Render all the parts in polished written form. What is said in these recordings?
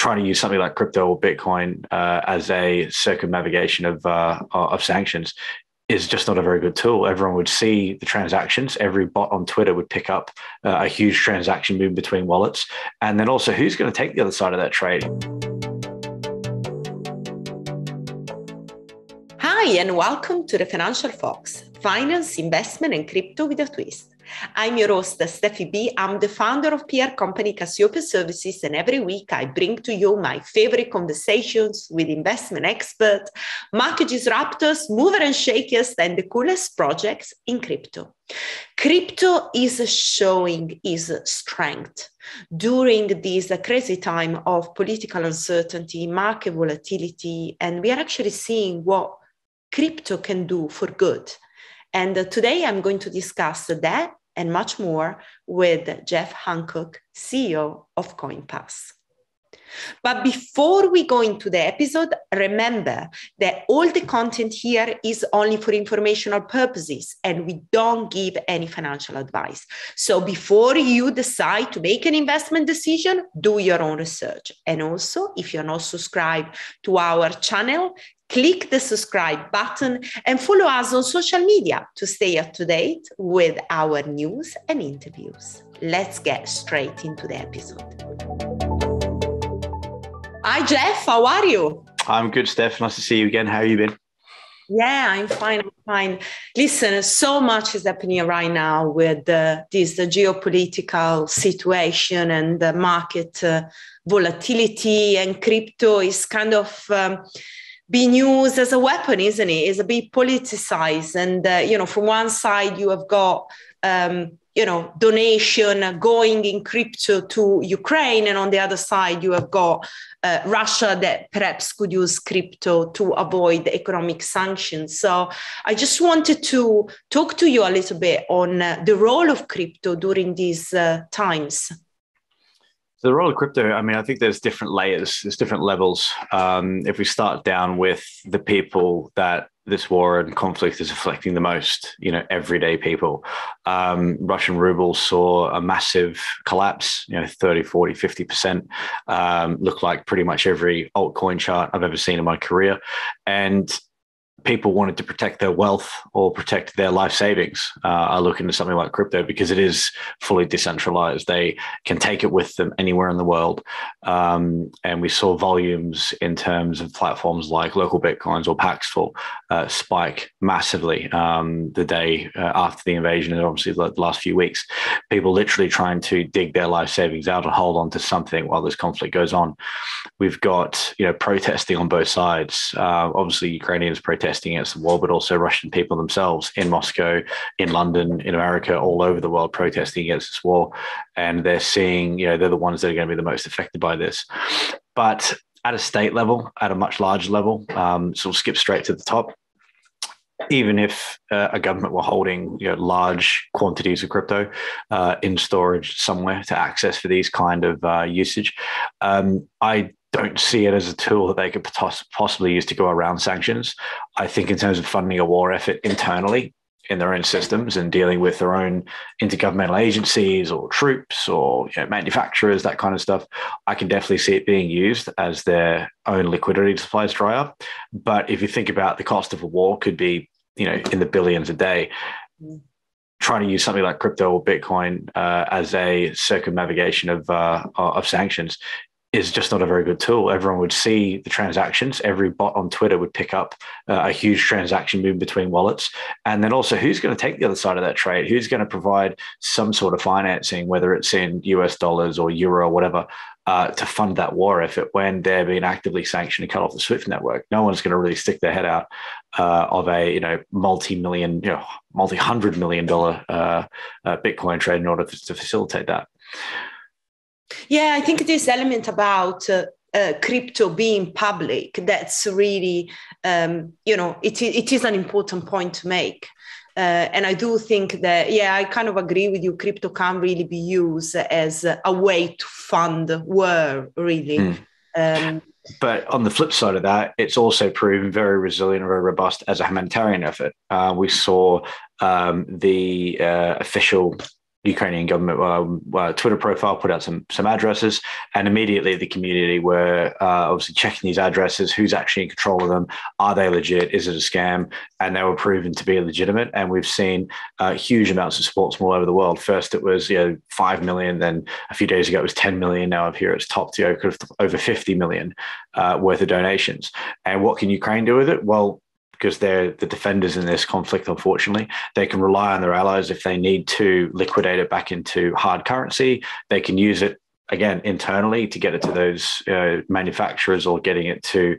trying to use something like crypto or Bitcoin as a circumnavigation of sanctions is just not a very good tool. Everyone would see the transactions. Every bot on Twitter would pick up a huge transaction moving between wallets. And then also, who's going to take the other side of that trade? Hi, and welcome to the FinancialFox, finance, investment, and crypto with a twist. I'm your host, Steffy B. I'm the founder of PR company Cassiope Services, and every week I bring to you my favorite conversations with investment experts, market disruptors, mover and shakers, and the coolest projects in crypto. Crypto is showing its strength during this crazy time of political uncertainty, market volatility, and we are actually seeing what crypto can do for good. And today I'm going to discuss that and much more with Jeff Hancock, CEO of Coinpass. But before we go into the episode, remember that all the content here is only for informational purposes and we don't give any financial advice. So before you decide to make an investment decision, do your own research. And also, if you're not subscribed to our channel, click the subscribe button and follow us on social media to stay up to date with our news and interviews. Let's get straight into the episode. Hi, Jeff. How are you? I'm good, Steph. Nice to see you again. How have you been? Yeah, I'm fine. Listen, so much is happening right now with this geopolitical situation and the market volatility, and crypto is kind of being used as a weapon, isn't it? It's a bit politicized. And, from one side, you have got, donation going in crypto to Ukraine. And on the other side, you have got Russia that perhaps could use crypto to avoid economic sanctions. So I just wanted to talk to you a little bit on the role of crypto during these times. The role of crypto, I think there's different layers, there's different levels. If we start down with the people that this war and conflict is affecting the most, everyday people. Russian ruble saw a massive collapse, 30, 40, 50%. Looked like pretty much every altcoin chart I've ever seen in my career. And people wanted to protect their wealth or protect their life savings are looking at something like crypto because it is fully decentralized. They can take it with them anywhere in the world. And we saw volumes in terms of platforms like local Bitcoins or Paxful spike massively the day after the invasion, and obviously the last few weeks. People literally trying to dig their life savings out and hold on to something while this conflict goes on. We've got, protesting on both sides. Obviously, Ukrainians protesting against the war, but also Russian people themselves in Moscow, in London, in America, all over the world protesting against this war. And they're seeing, they're the ones that are going to be the most affected by this. But at a state level, at a much larger level, so we'll skip straight to the top. Even if a government were holding large quantities of crypto in storage somewhere to access for these kind of usage, I don't see it as a tool that they could possibly use to go around sanctions. I think in terms of funding a war effort internally in their own systems and dealing with their own intergovernmental agencies or troops or manufacturers, that kind of stuff, I can definitely see it being used as their own liquidity supplies dry up. But if you think about the cost of a war could be, in the billions a day, trying to use something like crypto or Bitcoin as a circumnavigation of sanctions is just not a very good tool. Everyone would see the transactions. Every bot on Twitter would pick up a huge transaction moving between wallets. And then also, who's going to take the other side of that trade? Who's going to provide some sort of financing, whether it's in US dollars or euro or whatever, to fund that war effort when they're being actively sanctioned and cut off the SWIFT network? No one's going to really stick their head out of a multi-million, multi-$100 million Bitcoin trade in order to facilitate that. Yeah, I think this element about crypto being public, that's really, it is an important point to make. And I do think that, I kind of agree with you. Crypto can really be used as a way to fund war, really. But on the flip side of that, it's also proven very resilient and very robust as a humanitarian effort. We saw the official Ukrainian government Twitter profile, put out some addresses, and immediately the community were obviously checking these addresses, who's actually in control of them, are they legit, is it a scam, and they were proven to be legitimate. And we've seen huge amounts of support from all over the world. First it was 5 million, then a few days ago it was 10 million. Now up here it's topped to over 50 million worth of donations. And what can Ukraine do with it? Well, because they're the defenders in this conflict, unfortunately, they can rely on their allies. If they need to liquidate it back into hard currency, they can use it, again, internally to get it to those manufacturers, or getting it to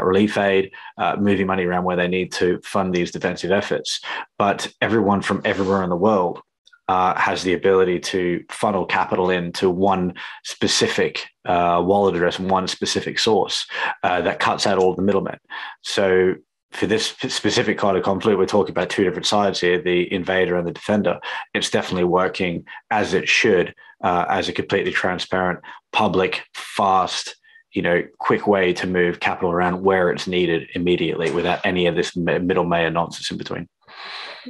relief aid, moving money around where they need to fund these defensive efforts. But everyone from everywhere in the world has the ability to funnel capital into one specific wallet address and one specific source that cuts out all the middlemen. So for this specific kind of conflict, we're talking about two different sides here, the invader and the defender. It's definitely working as it should, as a completely transparent, public, fast, quick way to move capital around where it's needed immediately without any of this middleman nonsense in between.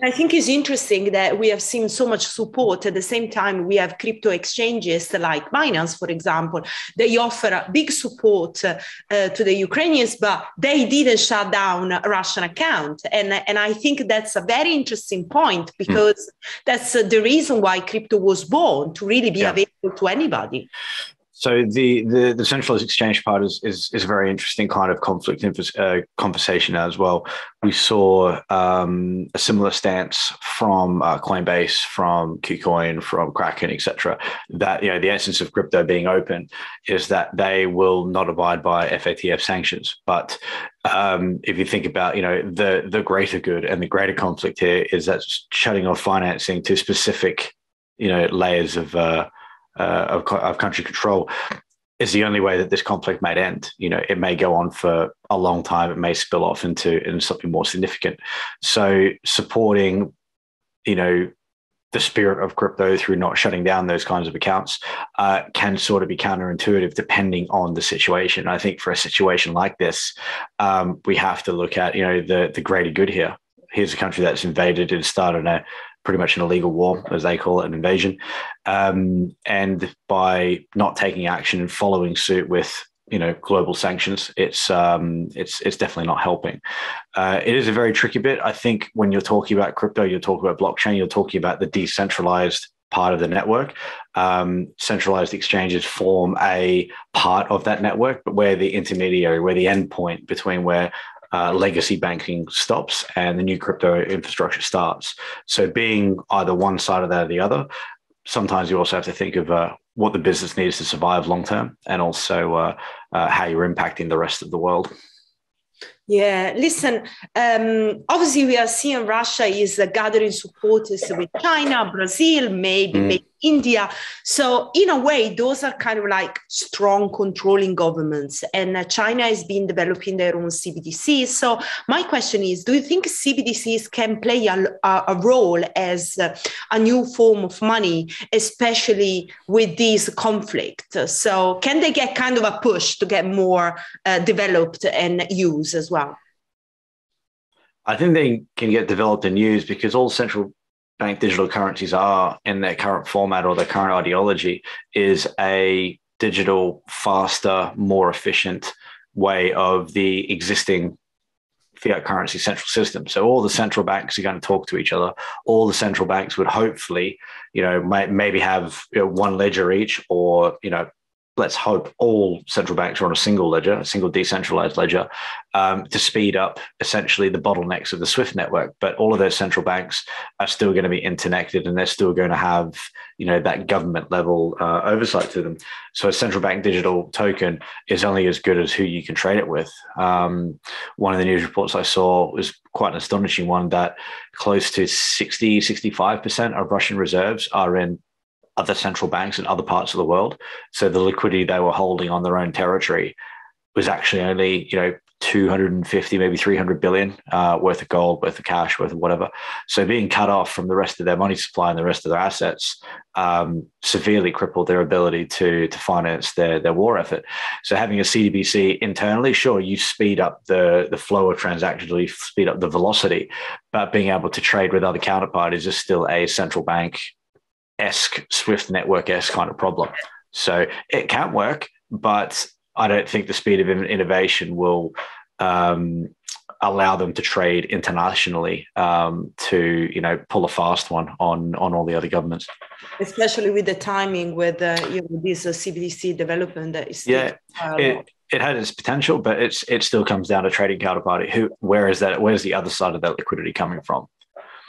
I think it's interesting that we have seen so much support. At the same time, we have crypto exchanges like Binance, for example. They offer a big support to the Ukrainians, but they didn't shut down a Russian account. And I think that's a very interesting point, because that's the reason why crypto was born, to really be available to anybody. So the centralized exchange part is a very interesting kind of conflict conversation as well. We saw a similar stance from Coinbase, from KuCoin, from Kraken, etc. That the essence of crypto being open is that they will not abide by FATF sanctions. But if you think about the greater good and the greater conflict here, is that shutting off financing to specific layers of country control is the only way that this conflict may end. It may go on for a long time. It may spill off into something more significant. So supporting, the spirit of crypto through not shutting down those kinds of accounts can sort of be counterintuitive depending on the situation. I think for a situation like this, we have to look at, the greater good here. Here's a country that's invaded and started pretty much an illegal war, as they call it, an invasion. And by not taking action and following suit with, global sanctions, it's definitely not helping. It is a very tricky bit. I think when you're talking about crypto, you're talking about blockchain, you're talking about the decentralized part of the network. Centralized exchanges form a part of that network, but where the intermediary, where the endpoint between where legacy banking stops and the new crypto infrastructure starts. So being either one side of that or the other, sometimes you also have to think of what the business needs to survive long term, and also how you're impacting the rest of the world. Yeah, listen, obviously we are seeing Russia is gathering supporters with China, Brazil, maybe India. So in a way, those are kind of like strong controlling governments, and China has been developing their own CBDCs. So my question is, do you think CBDCs can play a role as a new form of money, especially with this conflict? So can they get kind of a push to get more developed and used as well? I think they can get developed and used because all central bank digital currencies are, in their current format or their current ideology, is a digital, faster, more efficient way of the existing fiat currency central system. So all the central banks are going to talk to each other. All the central banks would hopefully, maybe have one ledger each, or, let's hope all central banks are on a single ledger, a single decentralized ledger, to speed up essentially the bottlenecks of the SWIFT network. But all of those central banks are still going to be interconnected, and they're still going to have, that government level oversight to them. So a central bank digital token is only as good as who you can trade it with. One of the news reports I saw was quite an astonishing one, that close to 65% of Russian reserves are in other central banks in other parts of the world. So the liquidity they were holding on their own territory was actually only, 250, maybe 300 billion worth of gold, worth of cash, worth of whatever. So being cut off from the rest of their money supply and the rest of their assets severely crippled their ability to finance their war effort. So having a CBDC internally, sure, you speed up the flow of transactions, or you speed up the velocity, but being able to trade with other counterparties is still a central bank Swift-esque, Swift network-esque kind of problem. So it can work, but I don't think the speed of innovation will allow them to trade internationally to pull a fast one on all the other governments. Especially with the timing with this CBDC development that is it had its potential, but it still comes down to trading counterparty. Where's the other side of that liquidity coming from?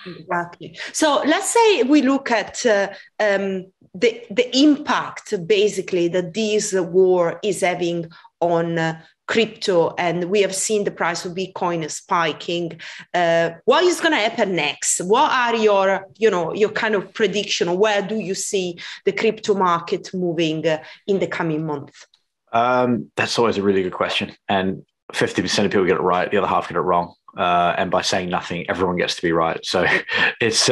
Exactly. So let's say we look at the impact basically that this war is having on crypto, and we have seen the price of Bitcoin spiking. What is going to happen next? What are your kind of prediction? Where do you see the crypto market moving in the coming months? That's always a really good question. And 50% of people get it right, the other half get it wrong. And by saying nothing, everyone gets to be right. So it's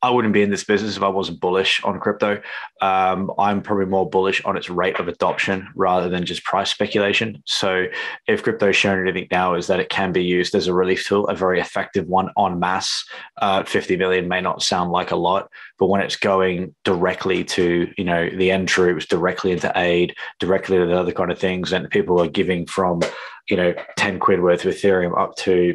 I wouldn't be in this business if I wasn't bullish on crypto. I'm probably more bullish on its rate of adoption rather than just price speculation. So if crypto has shown anything now is that it can be used as a relief tool, a very effective one en masse. 50 million may not sound like a lot, but when it's going directly to, the end troops, directly into aid, directly to the other kind of things, and people are giving from 10 quid worth of Ethereum up to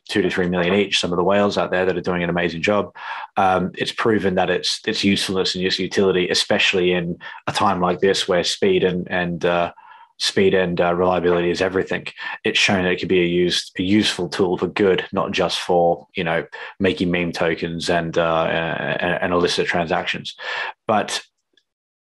2 to 3 million each. Some of the whales out there that are doing an amazing job. It's proven that its usefulness and its utility, especially in a time like this where speed and reliability is everything. It's shown that it could be a useful tool for good, not just for making meme tokens and illicit transactions. But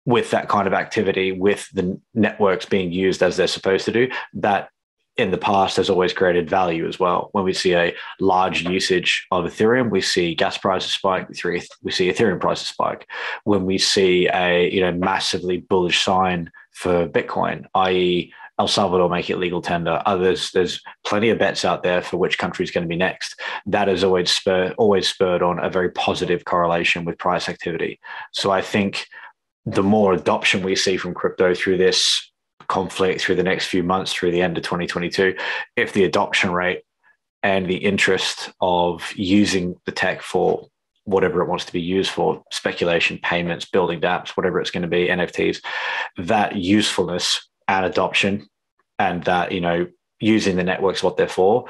with that kind of activity, with the networks being used as they're supposed to do, that in the past has always created value as well. When we see a large usage of Ethereum, we see gas prices spike, we see Ethereum prices spike. When we see a massively bullish sign for Bitcoin, i.e. El Salvador make it legal tender, others, there's plenty of bets out there for which country is going to be next. That has always spurred on a very positive correlation with price activity. So I think the more adoption we see from crypto through this conflict, through the next few months, through the end of 2022, if the adoption rate and the interest of using the tech for whatever it wants to be used for, speculation, payments, building dApps, whatever it's going to be, NFTs, that usefulness and adoption and that, using the networks, what they're for,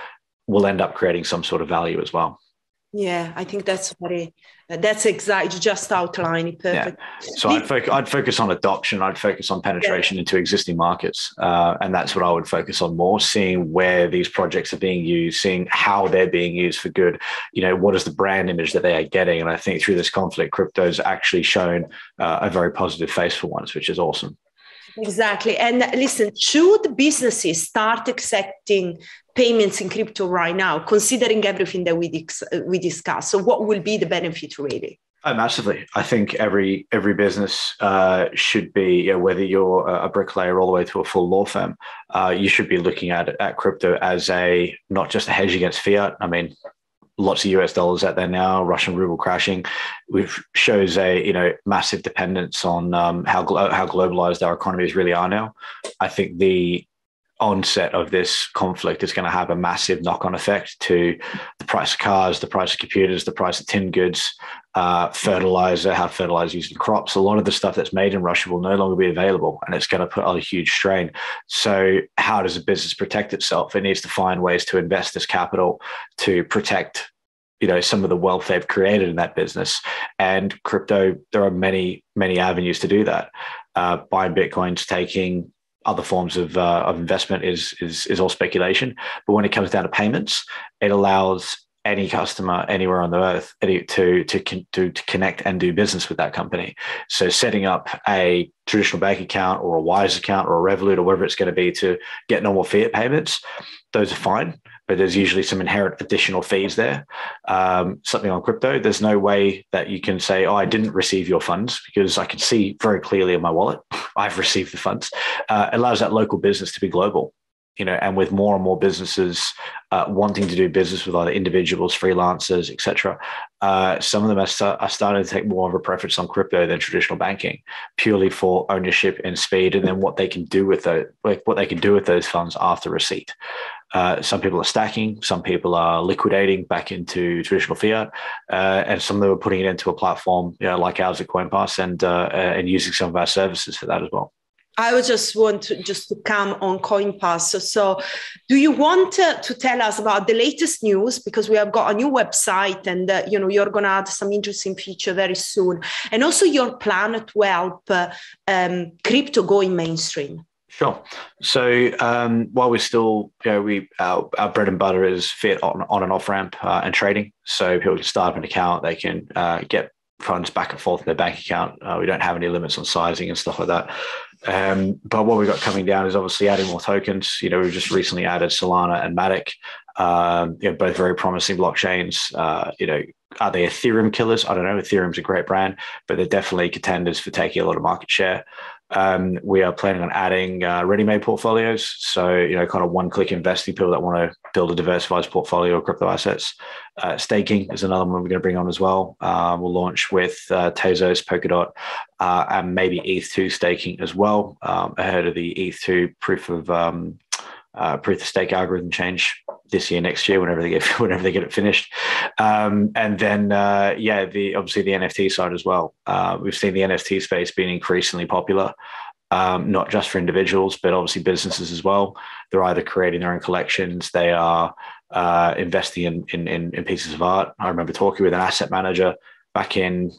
will end up creating some sort of value as well. Yeah, I think that's exactly, just outlined it perfect. Yeah. So I'd focus on adoption. I'd focus on penetration into existing markets. And that's what I would focus on more, seeing where these projects are being used, seeing how they're being used for good. What is the brand image that they are getting? And I think through this conflict, crypto's actually shown a very positive face for once, which is awesome. Exactly. And listen, should businesses start accepting payments in crypto right now, considering everything that we discussed? So what will be the benefit really? Oh, massively. I think every business should be, whether you're a bricklayer all the way to a full law firm, you should be looking at crypto as not just a hedge against fiat. I mean, lots of US dollars out there now, Russian ruble crashing, which shows a massive dependence on how globalized our economies really are now. I think the onset of this conflict is going to have a massive knock-on effect to the price of cars, the price of computers, the price of tin goods, fertilizer, how fertilizer is used in crops. A lot of the stuff that's made in Russia will no longer be available, and it's going to put on a huge strain. So how does a business protect itself? It needs to find ways to invest this capital to protect some of the wealth they've created in that business. And crypto, there are many, many avenues to do that. Buying Bitcoins, taking other forms of investment is all speculation. But when it comes down to payments, it allows any customer anywhere on the earth to connect and do business with that company. So setting up a traditional bank account or a Wise account or a Revolut or whatever it's going to be to get normal fiat payments, those are fine. But there's usually some inherent additional fees there. Something on crypto, there's no way that you can say, I didn't receive your funds, because I can see very clearly in my wallet, I've received the funds. It allows that local business to be global, and with more and more businesses wanting to do business with either individuals, freelancers, etc. Some of them are starting to take more of a preference on crypto than traditional banking, purely for ownership and speed, and then what they can do with those funds after receipt. Some people are stacking, some people are liquidating back into traditional fiat, and some of them are putting it into a platform, like ours at Coinpass, and using some of our services for that as well. I would just want to come on Coinpass. So do you want to tell us about the latest news? Because we have got a new website and, you're going to add some interesting feature very soon. And also your plan to help crypto going mainstream. Sure. So while we're still, our bread and butter is fiat on and off ramp and trading. So people can start up an account, they can get funds back and forth in their bank account. We don't have any limits on sizing and stuff like that. But what we've got coming down is obviously adding more tokens. We've just recently added Solana and Matic, both very promising blockchains. Are they Ethereum killers? I don't know. Ethereum's a great brand, but they're definitely contenders for taking a lot of market share. We are planning on adding ready-made portfolios. So, kind of one-click investing, people that want to build a diversified portfolio of crypto assets. Staking is another one we're going to bring on as well. We'll launch with Tezos, Polkadot, and maybe ETH2 staking as well, ahead of the ETH2 proof of stake algorithm change this year, next year, whenever they get it finished. And then, obviously the NFT side as well. We've seen the NFT space being increasingly popular, not just for individuals, but obviously businesses as well. They're either creating their own collections, they are investing in pieces of art. I remember talking with an asset manager back in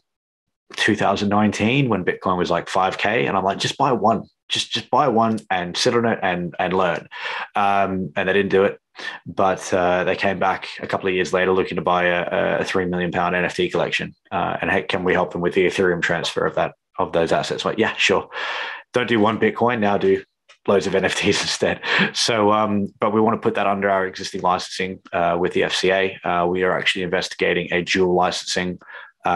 2019 when Bitcoin was like 5K, and I'm like, just buy one. Just buy one and sit on it and learn. And they didn't do it. But they came back a couple of years later looking to buy a £3 million NFT collection. And hey, can we help them with the Ethereum transfer of those assets? Like, yeah, sure. Don't do one Bitcoin, now do loads of NFTs instead. So, but we want to put that under our existing licensing with the FCA. We are actually investigating a dual licensing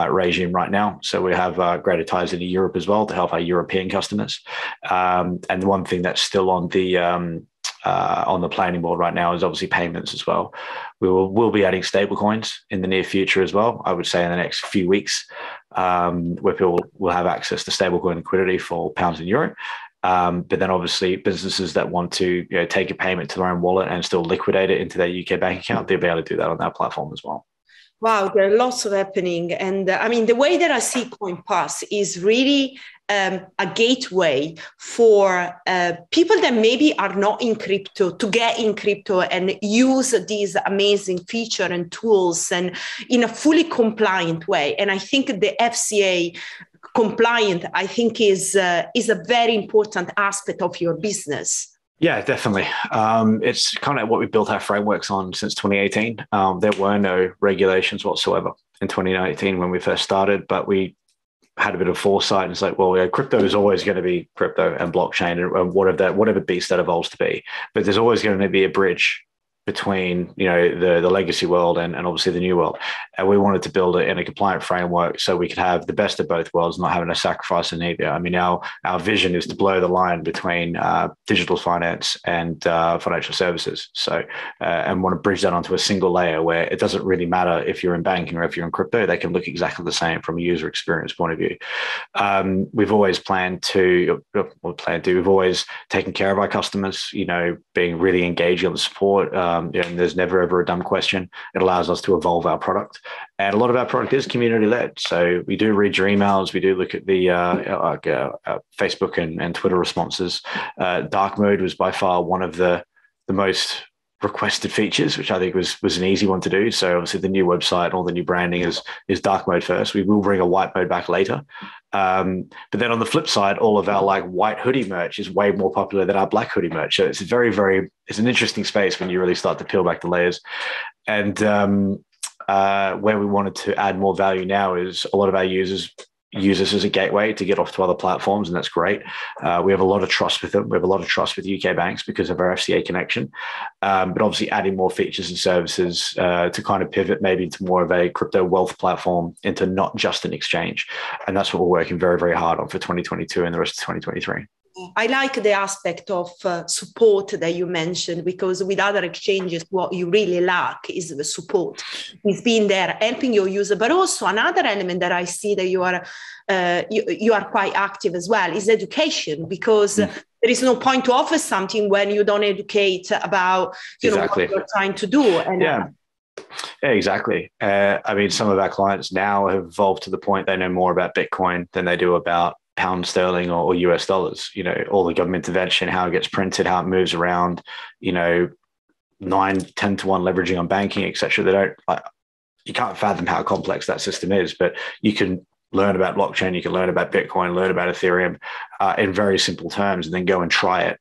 regime right now. So we have greater ties into Europe as well to help our European customers. And one thing that's still on the planning board right now is obviously payments as well. We'll be adding stablecoins in the near future as well. I would say in the next few weeks, where people will have access to stablecoin liquidity for pounds and euro. But then obviously businesses that want to take a payment to their own wallet and still liquidate it into their UK bank account, they'll be able to do that on that platform as well. Wow, there are lots of happening. And the way that I see Coinpass is really a gateway for people that maybe are not in crypto to get in crypto and use these amazing features and tools and in a fully compliant way. And I think the FCA compliant, I think, is a very important aspect of your business. Yeah, definitely. It's kind of what we built our frameworks on since 2018. There were no regulations whatsoever in 2019 when we first started, but we had a bit of foresight and it's like, well, crypto is always going to be crypto and blockchain and whatever beast that evolves to be. But there's always going to be a bridge between the legacy world and obviously the new world. And we wanted to build it in a compliant framework so we could have the best of both worlds, not having to sacrifice in either. I mean, our vision is to blur the line between digital finance and financial services. So, and want to bridge that onto a single layer where it doesn't really matter if you're in banking or if you're in crypto, they can look exactly the same from a user experience point of view. We've always we've always taken care of our customers, being really engaged on the support. And there's never ever a dumb question. It allows us to evolve our product, and a lot of our product is community led. So we do read your emails, we do look at the Facebook and Twitter responses. Dark mode was by far one of the most requested features, which I think was an easy one to do. So obviously the new website, all the new branding is dark mode first. We will bring a white mode back later. But then on the flip side, all of our white hoodie merch is way more popular than our black hoodie merch. So it's it's an interesting space when you really start to peel back the layers. And where we wanted to add more value now is a lot of our users use this as a gateway to get off to other platforms, and that's great. We have a lot of trust with them. We have a lot of trust with UK banks because of our FCA connection, but obviously adding more features and services to kind of pivot maybe into more of a crypto wealth platform into not just an exchange. And that's what we're working very, very hard on for 2022 and the rest of 2023. I like the aspect of support that you mentioned, because with other exchanges, what you really lack is the support. It's being there, helping your user. But also another element that I see that you are quite active as well is education, because there is no point to offer something when you don't educate about, exactly. what you're trying to do. And yeah, exactly. I mean, some of our clients now have evolved to the point they know more about Bitcoin than they do about pound sterling or US dollars. All the government intervention, how it gets printed, how it moves around, 9-10 to 1 leveraging on banking, etc. They don't you can't fathom how complex that system is, but you can learn about blockchain, you can learn about Bitcoin, learn about Ethereum in very simple terms, and then go and try it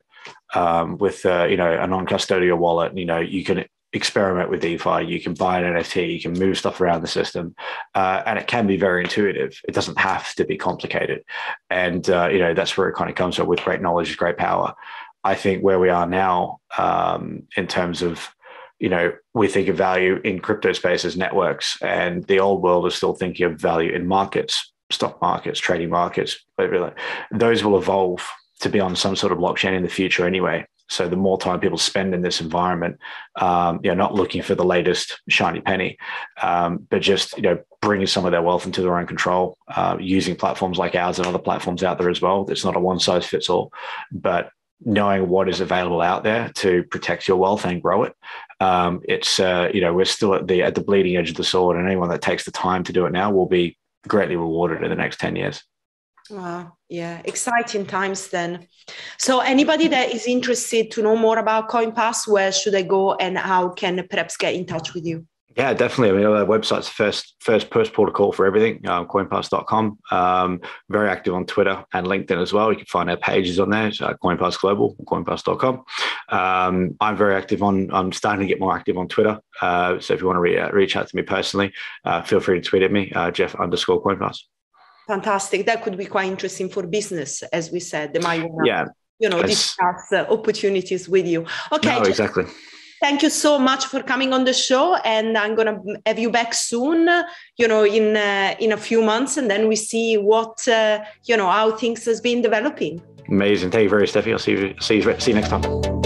with a non-custodial wallet. You can experiment with DeFi, you can buy an NFT, you can move stuff around the system, and it can be very intuitive. It doesn't have to be complicated, and that's where it kind of comes from. With great knowledge is great power. I think where we are now, in terms of we think of value in crypto space as networks, and the old world is still thinking of value in markets, stock markets, trading markets. Those will evolve to be on some sort of blockchain in the future anyway. So the more time people spend in this environment, not looking for the latest shiny penny, but just bringing some of their wealth into their own control, using platforms like ours and other platforms out there as well. It's not a one size fits all, but knowing what is available out there to protect your wealth and grow it. We're still at the bleeding edge of the sword, and anyone that takes the time to do it now will be greatly rewarded in the next 10 years. Wow. Yeah. Exciting times then. So anybody that is interested to know more about Coinpass, where should I go and how can perhaps get in touch with you? Yeah, definitely. I mean, our website's the first port of call for everything, coinpass.com. Very active on Twitter and LinkedIn as well. You can find our pages on there, Coinpass Global, coinpass.com. I'm very active I'm starting to get more active on Twitter. So if you want to reach out to me personally, feel free to tweet at me, Jeff_Coinpass. Fantastic. That could be quite interesting for business, as we said. They might want to, discuss opportunities with you. Okay. No, exactly. Thank you so much for coming on the show, and I'm going to have you back soon, in a few months, and then we see what, how things has been developing. Amazing. Thank you very much, Steffy. I'll see you next time.